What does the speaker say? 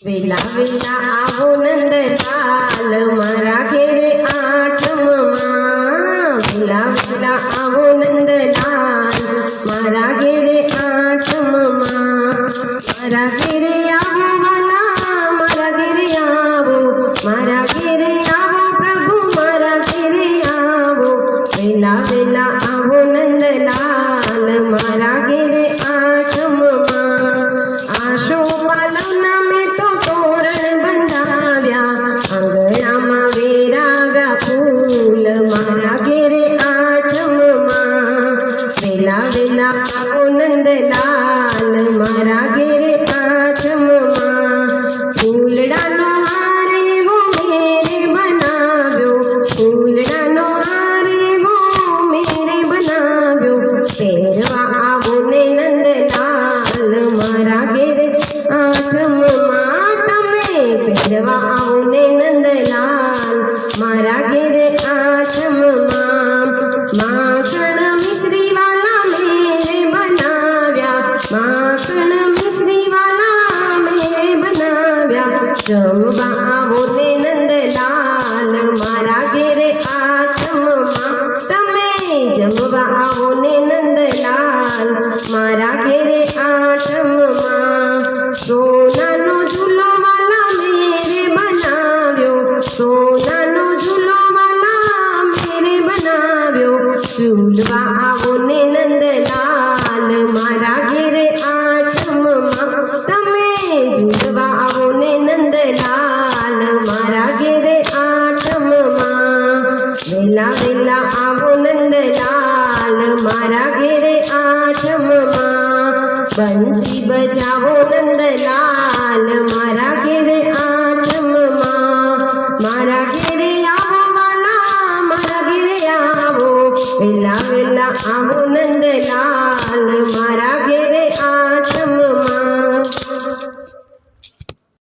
વેલા વેલા આવો નંદલાલ મારા ઘેરે આઠમમાં વેલા વેલા આવો નંદલાલ મારા ઘેરે આઠમમાં મારા ઘેરે આવો વાલા મારા ઘેરે આવો મારા ઘેરે આવો પ્રભુ મારા ઘેરે આવો વેલા વેલા આવો નંદલાલ મારા ઘેરે આઠમમાં આશો પાલવના મેં તો તોરણ બંધાવ્યા આંગણામાં વેરાગા ફૂલ મારા ઘેરે આઠમમાં વેલા વેલા આવો નંદલાલ મારા ઘેરે આઠમમાં ફૂલડાનો હાર એવો મેરે બનાવ્યો ફૂલડાનો હાર એવો મેરે બનાવ્યો પહેરવા આવો ને નંદલાલ મારા ઘેરે આઠમમાં તમે પહેરવા આવો ને નંદલાલ મારા ઘેરે આઠમમાં માખણ મિશ્રી વાલા મેરે બનાવ્યા માખણ મિશ્રી વાલા મેરે બનાવ્યા જમવા આવો ને નંદલાલ મારા ઘેરે આઠમમાં તમે જમવા આવો ને નંદલાલ મારા ઘેરે આઠમમાં સોનાનો ઝૂલો વાલા મેરે બનાવ્યો સોનાનો ઝૂલો વાલા મેરે બનાવ્યો ઝૂલવા આવો ને નંદલાલ મારા ઘેરે આઠમમાં તમે ઝૂલવા આવો ને નંદલાલ મારા ઘેરે આઠમમાં વેલા વેલા આવો નંદલાલ મારા ઘેરે આઠમમાં બંસી બજાવો નંદલાલ મારા ઘેરે આઠમમાં મારા ઘેરે આવો વાલા મારા ઘેરે આવો વેલા વેલા આવો